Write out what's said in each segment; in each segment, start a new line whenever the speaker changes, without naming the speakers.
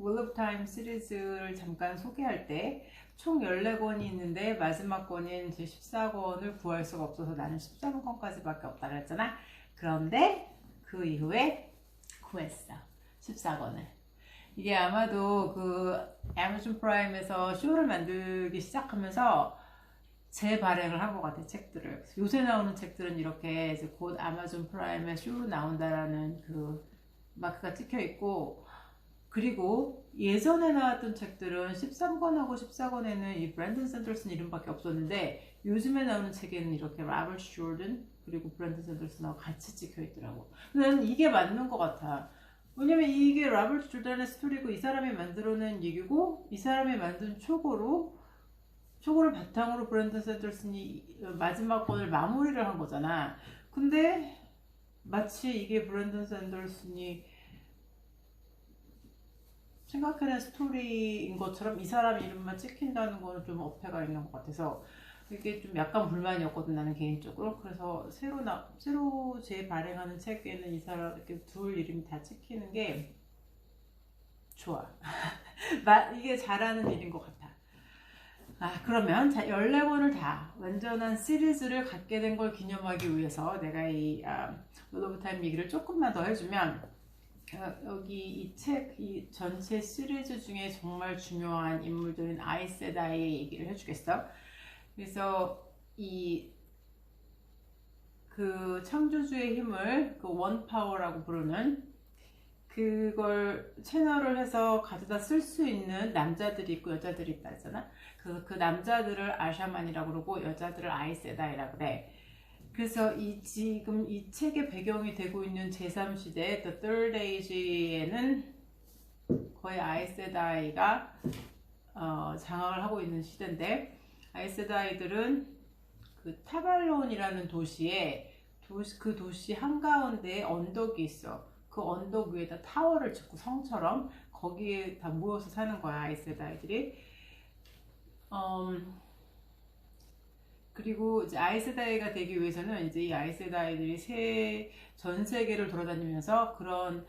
Wheel of Time 시리즈를 잠깐 소개할 때 총 14권이 있는데 마지막 권인 이제 14권을 구할 수가 없어서 나는 13권까지밖에 없다 그랬잖아. 그런데 그 이후에 구했어. 14권을. 이게 아마도 그 아마존 프라임에서 쇼를 만들기 시작하면서 재발행을 한 것 같아, 책들을. 요새 나오는 책들은 이렇게 이제 곧 아마존 프라임에 쇼로 나온다라는 그 마크가 찍혀 있고, 그리고 예전에 나왔던 책들은 13권하고 14권에는 이 브랜든 샌더슨 이름밖에 없었는데, 요즘에 나오는 책에는 이렇게 라버트 조던 그리고 브랜든 샌더슨하고 같이 찍혀 있더라고. 난 이게 맞는 것 같아. 왜냐면 이게 라버트 조던의 스토리고, 이 사람이 만들어낸 얘기고, 이 사람이 만든 초고를 바탕으로 브랜든 샌더슨이 마지막 권을 마무리를 한 거잖아. 근데 마치 이게 브랜든 샌더슨이 생각해낸 스토리인 것처럼 이 사람 이름만 찍힌다는 거는 좀 어폐가 있는 것 같아서 이게 좀 약간 불만이었거든, 나는 개인적으로. 그래서 새로 재발행하는 책에는 이 사람 이렇게 둘 이름이 다 찍히는 게 좋아. 이게 잘하는 일인 것 같아. 그러면 14권을 다 완전한 시리즈를 갖게 된 걸 기념하기 위해서 내가 이 롤 오브 타임 얘기를 조금만 더 해주면, 여기 이 책, 이 전체 시리즈 중에 정말 중요한 인물들인 아이세다이의 얘기를 해주겠어. 그래서 그 창조주의 힘을 그 원파워라고 부르는, 그걸 채널을 해서 가져다 쓸 수 있는 남자들이 있고 여자들이 있다 했잖아. 그 남자들을 아샤만이라고 그러고 여자들을 아이세다이라고 그래. 그래서 지금 이 책의 배경이 되고 있는 제3시대 The Third Age에는 거의 아이세다이가 장악을 하고 있는 시대인데, 아이세다이들은 그 타발론이라는 그 도시 한가운데에 언덕이 있어. 그 언덕 위에다 타워를 짓고 성처럼 거기에 다 모여서 사는 거야, 아이세다이들이. 그리고 이제 아이세다이가 되기 위해서는 이제 이 아이세다이들이 전 세계를 돌아다니면서 그런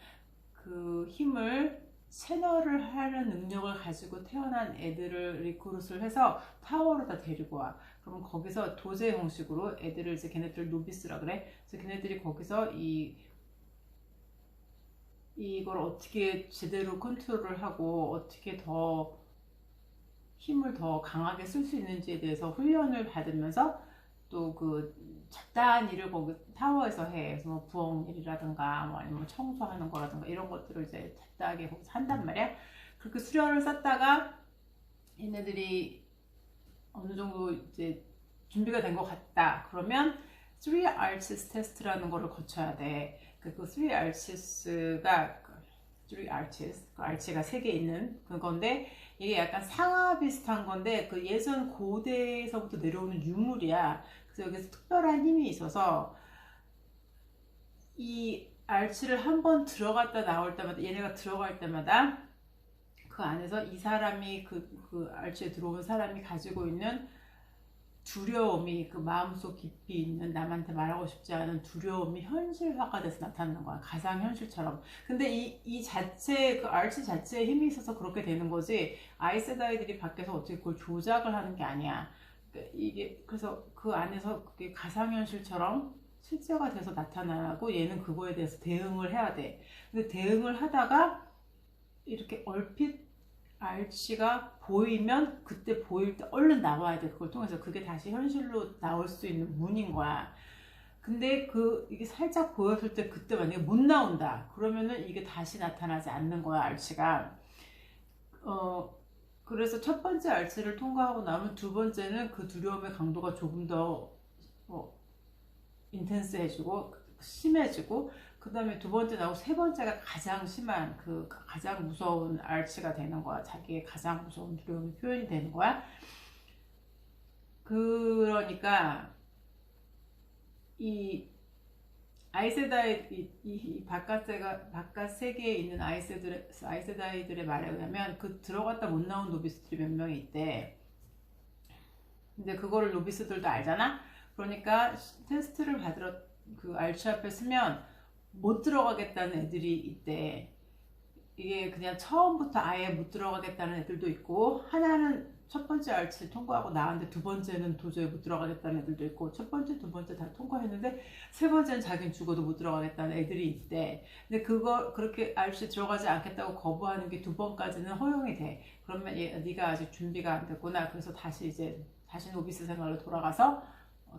그 힘을 채널을 하는 능력을 가지고 태어난 애들을 리크루트를 해서 타워로 다 데리고 와. 그럼 거기서 도제 형식으로 애들을, 이제 걔네들 노비스라 그래. 그래서 걔네들이 거기서 이걸 어떻게 제대로 컨트롤을 하고 어떻게 더 힘을 더 강하게 쓸 수 있는지에 대해서 훈련을 받으면서 또 그 잡다한 일을 거기 타워에서 해. 그래서 뭐 부엌 일이라든가 뭐 아니면 청소하는 거라든가 이런 것들을 이제 잡다하게 거기서 한단 말이야. 그렇게 수련을 쌓다가 얘네들이 어느 정도 이제 준비가 된 것 같다. 그러면 3 Arches 테스트라는 거를 거쳐야 돼. 그 3 Arches가 그 알치가 3개 있는 그건데, 이게 약간 상하 비슷한 건데 그 예전 고대에서부터 내려오는 유물이야. 그래서 여기서 특별한 힘이 있어서 이 알치를 한번 들어갔다 나올 때마다, 얘네가 들어갈 때마다 그 안에서 이 사람이 그 알치에 들어온 사람이 가지고 있는 두려움이, 그 마음속 깊이 있는 남한테 말하고 싶지 않은 두려움이 현실화가 돼서 나타나는 거야. 가상현실처럼. 근데 그 알치 자체에 힘이 있어서 그렇게 되는 거지, 아이세다이들이 밖에서 어떻게 그걸 조작을 하는 게 아니야. 그래서 그 안에서 그게 가상현실처럼 실제가 돼서 나타나고, 얘는 그거에 대해서 대응을 해야 돼. 근데 대응을 하다가 이렇게 얼핏 알치가 보이면 그때 보일 때 얼른 나와야 돼. 그걸 통해서 그게 다시 현실로 나올 수 있는 문인 거야. 근데 이게 살짝 보였을 때 그때 만약에 못 나온다 그러면은 이게 다시 나타나지 않는 거야, 알치가. 그래서 첫 번째 알치를 통과하고 나면 두 번째는 그 두려움의 강도가 조금 더 인텐스해지고 심해지고, 그 다음에 두 번째 나오고 세 번째가 가장 심한, 가장 무서운 알치가 되는 거야. 자기의 가장 무서운 두려움이 표현이 되는 거야. 그러니까 이 이 바깥 세계에 있는 아이세다이들의 말에 의하면 그 들어갔다 못 나온 노비스들이 몇 명이 있대. 근데 그거를 노비스들도 알잖아. 그러니까 테스트를 받으러 그 알치 앞에 쓰면 못 들어가겠다는 애들이 있대. 이게 그냥 처음부터 아예 못 들어가겠다는 애들도 있고, 하나는 첫 번째 알츠를 통과하고 나왔는데 두 번째는 도저히 못 들어가겠다는 애들도 있고, 첫 번째, 두 번째 다 통과했는데 세 번째는 자기는 죽어도 못 들어가겠다는 애들이 있대. 근데 그렇게 알츠 들어가지 않겠다고 거부하는 게 두 번까지는 허용이 돼. 그러면 네가 아직 준비가 안 됐구나. 그래서 다시 노비스 생활로 돌아가서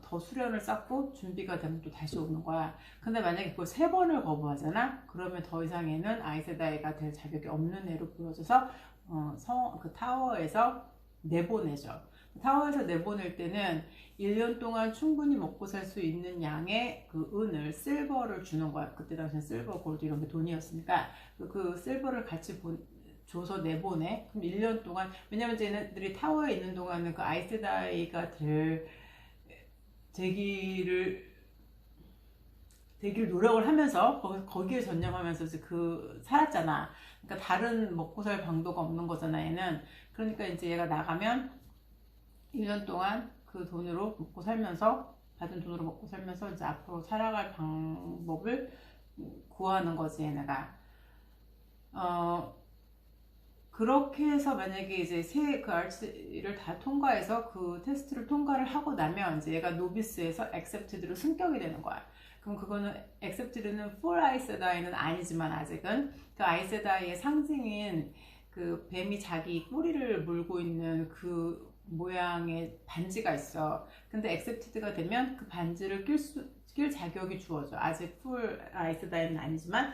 더 수련을 쌓고 준비가 되면 또 다시 오는 거야. 근데 만약에 그걸 세 번을 거부하잖아? 그러면 더 이상 얘는 아이세다이가 될 자격이 없는 애로 보여져서 그 타워에서 내보내죠. 타워에서 내보낼 때는 1년 동안 충분히 먹고 살 수 있는 양의 그 은을, 실버를 주는 거야. 그때 당시엔 실버, 골드 이런 게 돈이었으니까 그 실버를 같이 줘서 내보내. 그럼 1년 동안, 왜냐면 쟤네들이 타워에 있는 동안은 그 아이세다이가 되기를 노력을 하면서 거기에 전념하면서 살았잖아. 그러니까 다른 먹고 살 방도가 없는 거잖아, 얘는. 그러니까 이제 얘가 나가면 1년 동안 그 돈으로 먹고 살면서, 받은 돈으로 먹고 살면서 이제 앞으로 살아갈 방법을 구하는 거지, 얘네가. 그렇게 해서 만약에 이제 그 알츠를 다 통과해서 그 테스트를 통과를 하고 나면 이제 얘가 노비스에서 액셉티드로 승격이 되는 거야. 그럼 그거는 액셉티드는 풀 아이세다이는 아니지만 아직은 그 아이세다이의 상징인 그 뱀이 자기 꼬리를 물고 있는 그 모양의 반지가 있어. 근데 액셉티드가 되면 그 반지를 낄 자격이 주어져. 아직 풀 아이세다이는 아니지만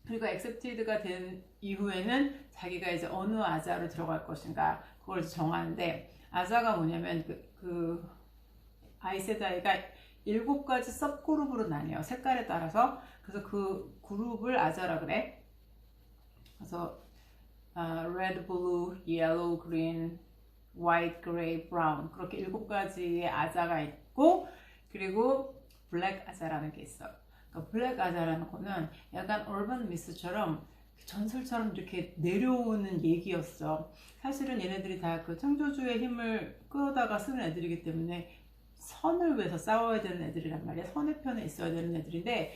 그리고 액셉티드가 된 이후에는 자기가 이제 어느 아자로 들어갈 것인가 그걸 정하는데, 아자가 뭐냐면 그 아이세다이가 7가지 섭그룹으로 나뉘어, 색깔에 따라서. 그래서 그 그룹을 아자라 그래. 그래서 red, blue, yellow, green, white, gray, brown, 그렇게 7가지의 아자가 있고, 그리고 블랙 아자라는 게 있어. 그러니까 블랙 아자라는 거는 약간 얼반 미스처럼 전설처럼 이렇게 내려오는 얘기였어. 사실은 얘네들이 다 그 창조주의 힘을 끌어다가 쓰는 애들이기 때문에 선을 위해서 싸워야 되는 애들이란 말이야. 선의 편에 있어야 되는 애들인데,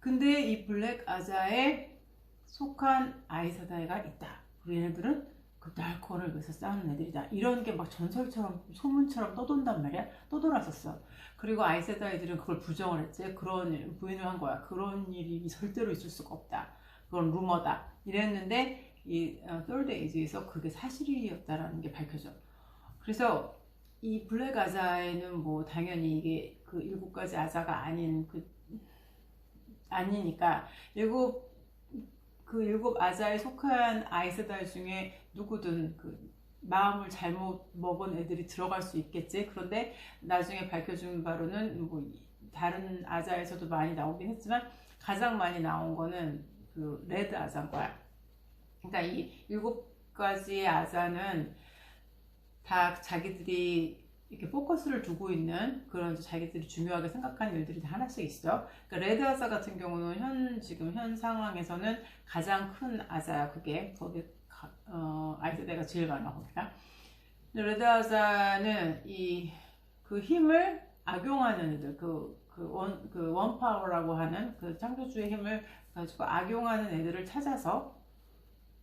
근데 이 블랙 아자에 속한 아이세다이가 있다. 그리고 얘네들은 그 달콘을 위해서 싸우는 애들이다. 이런 게 막 전설처럼 소문처럼 떠돈단 말이야. 떠돌았었어. 그리고 아이세다이들은 그걸 부정을 했지. 그런 부인을 한 거야. 그런 일이 절대로 있을 수가 없다. 그건 루머다. 이랬는데 이 Third Age에서 그게 사실이었다라는 게 밝혀져. 그래서 이 블랙 아자에는 뭐 당연히 이게 그 7가지 아자가 아니니까 그 7아자에 속한 아이세다이 중에 누구든 그 마음을 잘못 먹은 애들이 들어갈 수 있겠지. 그런데 나중에 밝혀준 바로는 뭐 다른 아자에서도 많이 나오긴 했지만 가장 많이 나온 거는 그 레드 아자인 거야. 그러니까 이 7가지의 아자는 다 자기들이 이렇게 포커스를 두고 있는 그런 자기들이 중요하게 생각하는 일들이 다 하나씩 있어. 그러니까 레드 아자 같은 경우는 지금 현 상황에서는 가장 큰 아자야. 그게 거기 아이세다이가 제일 많아 거기가. 레드 아자는 그 힘을 악용하는 애들, 그 원파워라고 하는 그 창조주의 힘을 가지고 악용하는 애들을 찾아서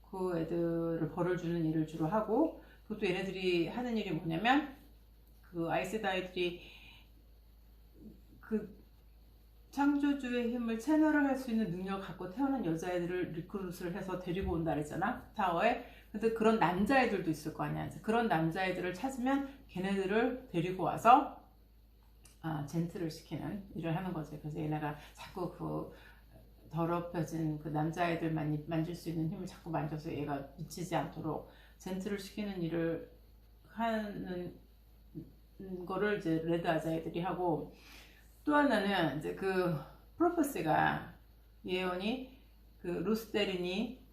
그 애들을 벌을 주는 일을 주로 하고, 그것도 얘네들이 하는 일이 뭐냐면 그 아이세다이들이 그 창조주의 힘을 채널을 할 수 있는 능력을 갖고 태어난 여자애들을 리크루트를 해서 데리고 온다 그랬잖아, 타워에. 근데 그런 남자애들도 있을 거 아니야. 그런 남자애들을 찾으면 걔네들을 데리고 와서 젠틀을 시키는 일을 하는 거지. 그래서 얘네가 자꾸 그 더럽혀진 그 남자애들만 만질 수 있는 힘을 자꾸 만져서 얘가 미치지 않도록 젠틀을 시키는 일을 하는 거를 이제 레드 아자애들이 하고, 또 하나는 이제 그 프로페시가 예언이 그 루스테린이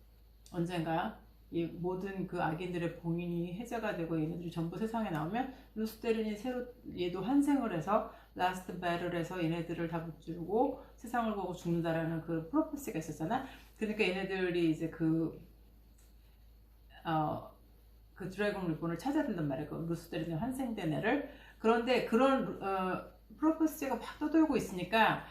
언젠가 이 모든 그 악인들의 봉인이 해제가 되고 얘네들이 전부 세상에 나오면 루스테린이 새로 얘도 환생을 해서 라스트 배럴에서 얘네들을 다 무찌르고 세상을 보고 죽는다라는 그 프로페시가 있었잖아. 그러니까 얘네들이 이제 그 드래곤 리본을 찾아야 된단 말이야. 그 루스테린이 환생된 애를. 그런데 그런 프로페시가 막 떠돌고 있으니까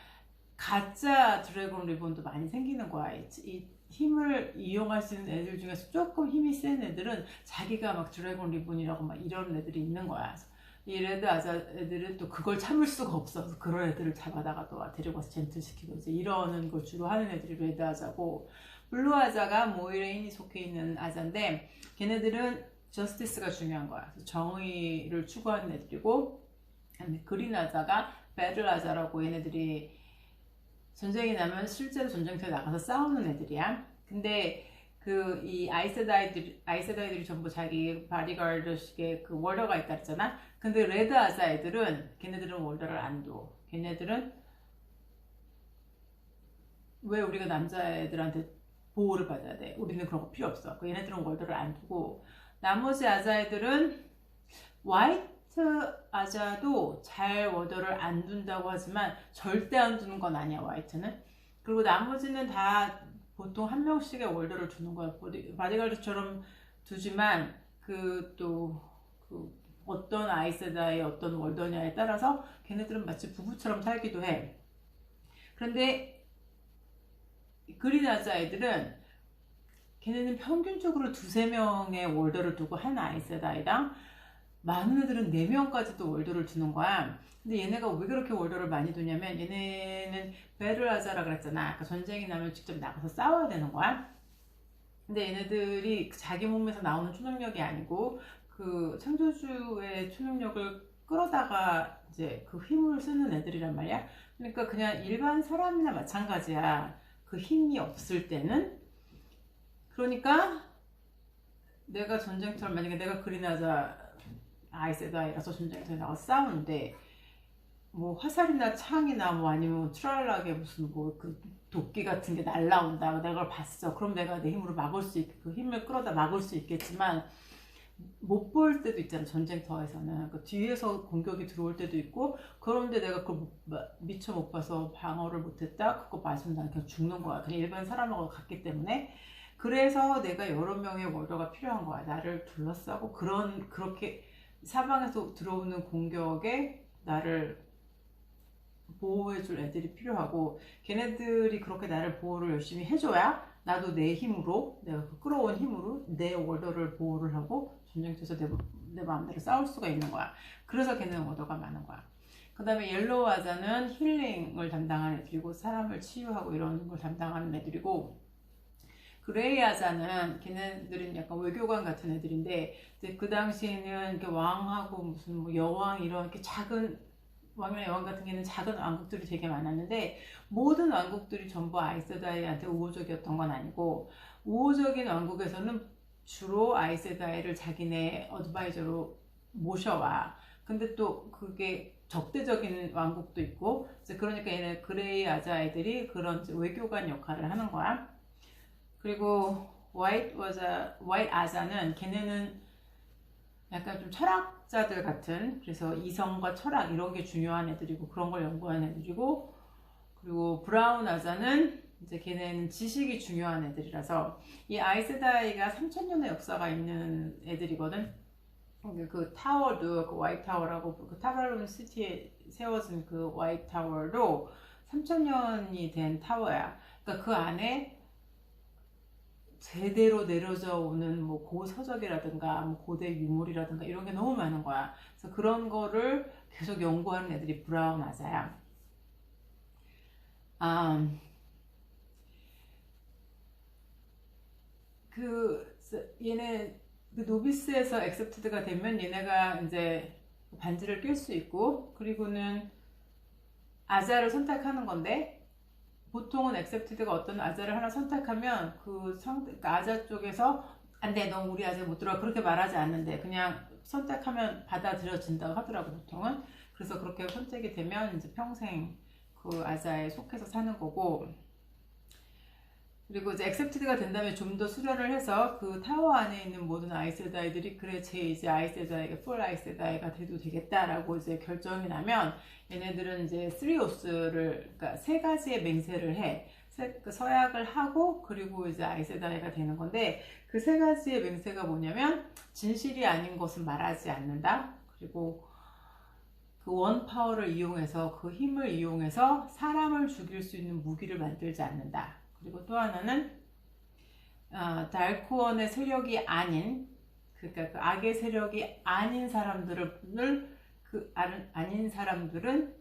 가짜 드래곤 리본도 많이 생기는 거야. 이 힘을 이용할 수 있는 애들 중에서 조금 힘이 센 애들은 자기가 막 드래곤 리본이라고 막 이런 애들이 있는 거야. 이 레드 아자 애들은 또 그걸 참을 수가 없어서 그런 애들을 잡아다가 또 데리고 와서 젠틀시키고 이제 이러는 걸 주로 하는 애들이 레드 아자고, 블루 아자가 모이레인이 속해 있는 아자인데 걔네들은 저스티스가 중요한 거야. 정의를 추구하는 애들이고, 그린 아자가 배틀 아자라고, 얘네들이 전쟁이 나면 실제로 전쟁터에 나가서 싸우는 애들이야. 근데 이 아이세다이들이 전부 자기 바디가드식의 그 월더가 있다 했잖아. 근데 레드 아자 애들은 걔네들은 월더를 안 둬. 걔네들은 왜 우리가 남자애들한테 보호를 받아야 돼? 우리는 그런 거 필요 없어. 얘네들은 월더를 안 두고, 나머지 아자 애들은 화이트 아자도 잘 월더를 안 둔다고 하지만 절대 안 두는 건 아니야, 화이트는. 그리고 나머지는 다 보통 한 명씩의 월더를 두는 거야. 바디가드처럼 두지만 어떤 아이세다의 어떤 월더냐에 따라서 걔네들은 마치 부부처럼 살기도 해. 그런데 그린 아자 애들은 걔네는 평균적으로 2~3명의 월더를 두고 한 아이세다이랑, 많은 애들은 4명까지도 월더를 두는 거야. 근데 얘네가 왜 그렇게 월더를 많이 두냐면, 얘네는 배틀 하자라 그랬잖아. 아까 전쟁이 나면 직접 나가서 싸워야 되는 거야. 근데 얘네들이 자기 몸에서 나오는 초능력이 아니고 그 창조주의 초능력을 끌어다가 이제 그 힘을 쓰는 애들이란 말이야. 그러니까 그냥 일반 사람이나 마찬가지야. 그 힘이 없을 때는. 그러니까 내가 전쟁터를, 만약에 내가 그린하자 아이세다이라서 전쟁터에 나가서 싸우는데 뭐 화살이나 창이나 뭐 아니면 트랄라게 무슨 뭐 그 도끼 같은 게 날라온다, 내가 그걸 봤어. 그럼 내가 내 힘으로 막을 수 그 힘을 끌어다 막을 수 있겠지만, 못 볼 때도 있잖아, 전쟁터에서는. 그 뒤에서 공격이 들어올 때도 있고, 그런데 내가 그걸 미처 못 봐서 방어를 못했다, 그거 맞으면 난 그냥 죽는 거야. 그냥 일반 사람하고 같기 때문에. 그래서 내가 여러 명의 월더가 필요한 거야. 나를 둘러싸고 그렇게 사방에서 들어오는 공격에 나를 보호해줄 애들이 필요하고, 걔네들이 그렇게 나를 보호를 열심히 해줘야 나도 내 힘으로, 내가 그 끌어온 힘으로 내 월더를 보호를 하고 전쟁터에서 내 마음대로 싸울 수가 있는 거야. 그래서 걔네는 월더가 많은 거야. 그 다음에 옐로우 아자는 힐링을 담당하는 애들이고, 사람을 치유하고 이런 걸 담당하는 애들이고, 그레이 아자는 걔네들은 약간 외교관 같은 애들인데, 이제 그 당시에는 이렇게 왕하고 무슨 뭐 여왕 이런 이렇게 작은 왕이나 여왕 같은 경우는 작은 왕국들이 되게 많았는데, 모든 왕국들이 전부 아이세다이한테 우호적이었던 건 아니고, 우호적인 왕국에서는 주로 아이세다이를 자기네 어드바이저로 모셔와. 근데 또 그게 적대적인 왕국도 있고, 그러니까 얘네 그레이 아자 애들이 그런 외교관 역할을 하는 거야. 그리고 화이트 아자는 걔네는 약간 좀 철학자들 같은, 그래서 이성과 철학 이런 게 중요한 애들이고 그런 걸 연구하는 애들이고, 그리고 브라운 아자는 이제 걔네는 지식이 중요한 애들이라서, 이 아이세다이가 3000년의 역사가 있는 애들이거든. 그 타워도, 그 화이트 타워라고, 그 타발론 시티에 세워진 그 화이트 타워도 3000년이 된 타워야. 그러니까 그 안에 제대로 내려져 오는 뭐 고서적이라든가 뭐 고대 유물이라든가 이런 게 너무 많은 거야. 그래서 그런 거를 계속 연구하는 애들이 브라운 아자야. 얘네 그 노비스에서 액셉트드가 되면 얘네가 이제 반지를 낄 수 있고, 그리고는 아자를 선택하는 건데, 보통은 액셉티드가 어떤 아자를 하나 선택하면 그러니까 아자 쪽에서 안돼, 너 우리 아자 못 들어와, 그렇게 말하지 않는데 그냥 선택하면 받아들여진다고 하더라고, 보통은. 그래서 그렇게 선택이 되면 이제 평생 그 아자에 속해서 사는 거고, 그리고 이제 액셉티드가 된다면 좀 더 수련을 해서 그 타워 안에 있는 모든 아이세다이들이, 그래 쟤 이제 아이세다이가 풀 아이세다이가 돼도 되겠다라고 이제 결정이 나면, 얘네들은 이제 쓰리오스를, 그러니까 3가지의 맹세를 해. 서약을 하고, 그리고 이제 아이세다이가 되는 건데, 그 3가지의 맹세가 뭐냐면, 진실이 아닌 것은 말하지 않는다. 그리고 그 원파워를 이용해서, 그 힘을 이용해서 사람을 죽일 수 있는 무기를 만들지 않는다. 그리고 또 하나는 달크원의 세력이 아닌, 그러니까 그 악의 세력이 아닌 사람들을, 아닌 사람들은,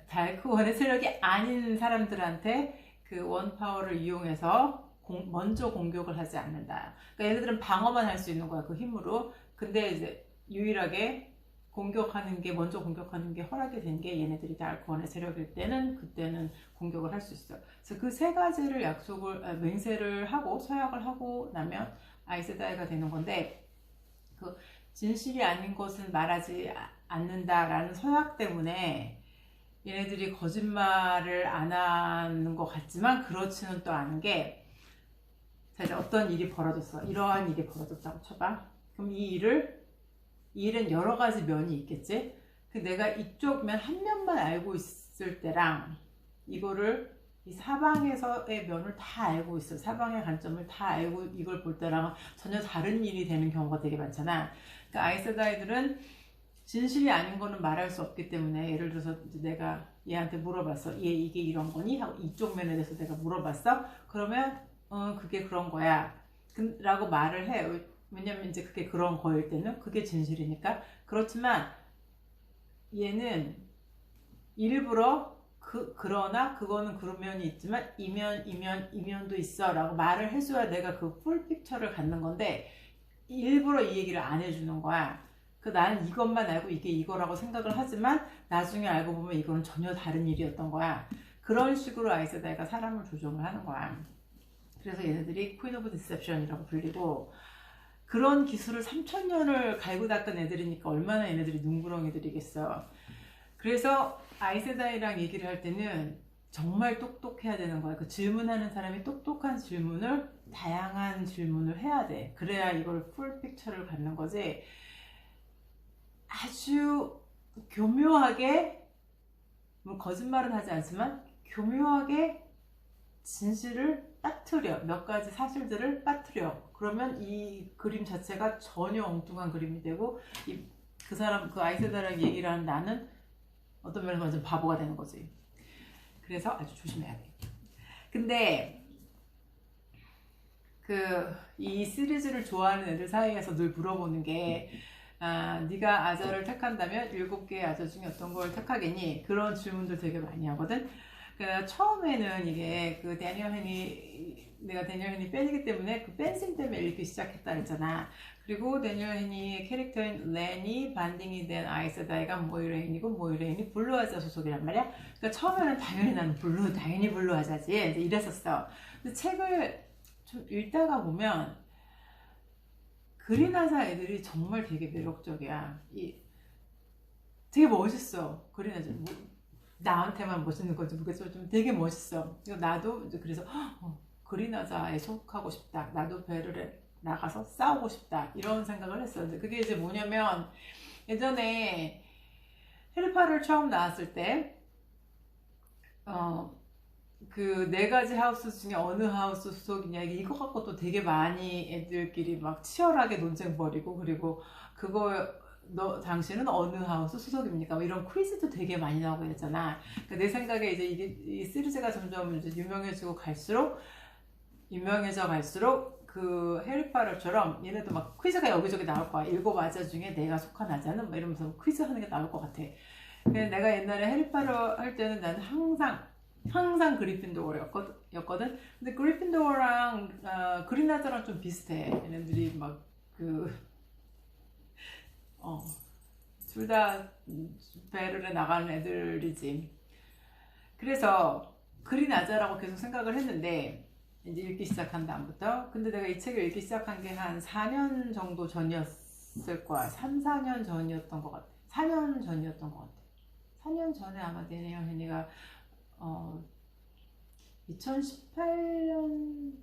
달크원의 세력이 아닌 사람들한테 그 원파워를 이용해서 먼저 공격을 하지 않는다. 그러니까 얘네들은 방어만 할 수 있는 거야, 그 힘으로. 근데 이제 유일하게 먼저 공격하는 게 허락이 된 게 얘네들이 달크원의 세력일 때는, 그때는 공격을 할 수 있어. 그래서 그 세 가지를 맹세를 하고 서약을 하고 나면 아이세다이가 되는 건데, 그 진실이 아닌 것은 말하지 않는다라는 서약 때문에 얘네들이 거짓말을 안 하는 것 같지만 그렇지는 또 않은 게, 자, 이제 어떤 일이 벌어졌어. 이러한 일이 벌어졌다고 쳐봐. 그럼 이 일은 여러 가지 면이 있겠지? 내가 이쪽 면 한 면만 알고 있을 때랑, 이거를 이 사방에서의 면을 다 알고 있어. 사방의 관점을 다 알고 이걸 볼 때랑 전혀 다른 일이 되는 경우가 되게 많잖아. 그러니까 아이세다이들은 진실이 아닌 거는 말할 수 없기 때문에, 예를 들어서 내가 얘한테 물어봤어. 얘 이게 이런 거니? 하고 이쪽 면에 대해서 내가 물어봤어. 그러면 그게 그런 거야 라고 말을 해. 왜냐면 이제 그게 그런 거일 때는 그게 진실이니까. 그렇지만 얘는 일부러 그러나 그거는 그런 면이 있지만 이면도 있어 라고 말을 해줘야 내가 그 풀픽처를 갖는 건데, 일부러 이 얘기를 안 해주는 거야. 나는 이것만 알고 이게 이거라고 생각을 하지만 나중에 알고 보면 이거는 전혀 다른 일이었던 거야. 그런 식으로 아이세다이가 사람을 조종을 하는 거야. 그래서 얘네들이 퀸 오브 디셉션이라고 불리고, 그런 기술을 3000년을 갈고 닦은 애들이니까 얼마나 얘네들이 눈구렁이들이겠어. 그래서 아이세다이랑 얘기를 할 때는 정말 똑똑해야 되는 거야. 그 질문하는 사람이 똑똑한 질문을, 다양한 질문을 해야 돼. 그래야 이걸 풀 픽처를 갖는 거지. 아주 교묘하게, 뭐 거짓말은 하지 않지만 교묘하게 진실을 빠뜨려, 몇 가지 사실들을 빠뜨려. 그러면 이 그림 자체가 전혀 엉뚱한 그림이 되고, 그 아이세다이랑 얘기를 하는 나는 어떤 면에서 완전 바보가 되는 거지. 그래서 아주 조심해야 돼. 근데 이 시리즈를 좋아하는 애들 사이에서 늘 물어보는 게, 네가 아자를 택한다면 7개의 아자 중에 어떤 걸 택하겠니? 그런 질문들 되게 많이 하거든. 처음에는 이게 내가 데니얼 헨이 팬이기 때문에 그 팬심 때문에 읽기 시작했다 했잖아. 그리고 데니얼 헨이의 캐릭터인 렌이 반딩이 된 아이세다이가 모이레인이고, 모이레인이 블루아자 소속이란 말이야. 그러니까 처음에는 당연히 나는 당연히 블루아자지 이제 이랬었어. 근데 책을 좀 읽다가 보면 그린아자 애들이 정말 되게 매력적이야. 되게 멋있어. 그린아자. 나한테만 멋있는 건지 모르겠어. 좀 되게 멋있어. 나도 그래서 그린아자에 속하고 싶다. 나도 배를 나가서 싸우고 싶다. 이런 생각을 했었는데, 그게 이제 뭐냐면, 예전에 해리파를 처음 나왔을 때 그 4가지 하우스 중에 어느 하우스 소속이냐, 이거 갖고 또 되게 많이 애들끼리 막 치열하게 논쟁 벌이고, 그리고 당신은 어느 하우스 소속입니까? 뭐 이런 퀴즈도 되게 많이 나오고 했잖아. 그러니까 내 생각에 이제 이 시리즈가 점점 이제 유명해져 갈수록 그 해리파터처럼 얘네도 막 퀴즈가 여기저기 나올 거야. 7아자 중에 내가 속한 아자는 뭐 이러면서 퀴즈 하는 게 나올 것 같아. 근데 내가 옛날에 해리파터 할 때는 나는 항상 그리핀도어였거든. 근데 그리핀도어랑 그린아자랑 좀 비슷해. 얘네들이 막 둘 다 배럴에 나가는 애들이지. 그래서 그린아자라고 계속 생각을 했는데, 이제 읽기 시작한 다음부터. 근데 내가 이 책을 읽기 시작한 게 한 4년 정도 전이었을 거야. 3-4년 전이었던 것 같아. 4년 전이었던 것 같아. 4년 전에 아마 데니얼 헨이가 2018년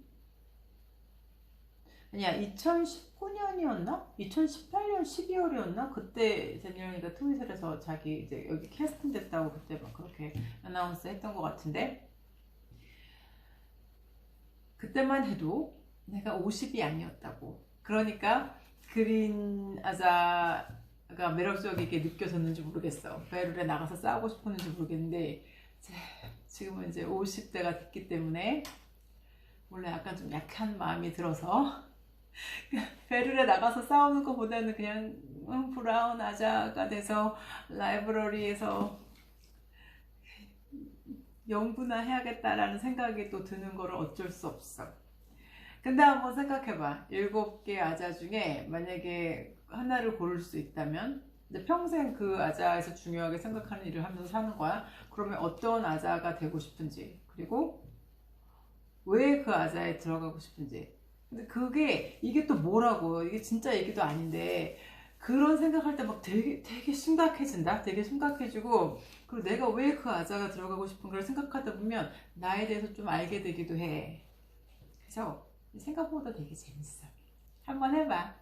아니야, 2019년이었나? 2018년 12월이었나? 그때 데니얼이가 트윗을 해서 자기 이제 여기 캐스팅 됐다고 그때 막 그렇게 어나운스 했던 것 같은데, 그때만 해도 내가 50이 아니었다고. 그러니까 그린 아자가 매력적이게 느껴졌는지 모르겠어. 배럴에 나가서 싸우고 싶었는지 모르겠는데, 지금은 이제 50대가 됐기 때문에 원래 약간 좀 약한 마음이 들어서 베를에 나가서 싸우는 것보다는 그냥 브라운 아자가 돼서 라이브러리에서 연구나 해야겠다라는 생각이 또 드는 거를 어쩔 수 없어. 근데 한번 생각해봐. 7개 아자 중에 만약에 하나를 고를 수 있다면 이제 평생 그 아자에서 중요하게 생각하는 일을 하면서 사는 거야. 그러면 어떤 아자가 되고 싶은지, 그리고 왜 그 아자에 들어가고 싶은지. 근데 이게 또 뭐라고, 이게 진짜 얘기도 아닌데 그런 생각할 때 막 되게 심각해진다. 되게 심각해지고, 그리고 내가 왜 그 아자가 들어가고 싶은 걸 생각하다 보면 나에 대해서 좀 알게 되기도 해. 그래서 생각보다 되게 재밌어. 한번 해봐.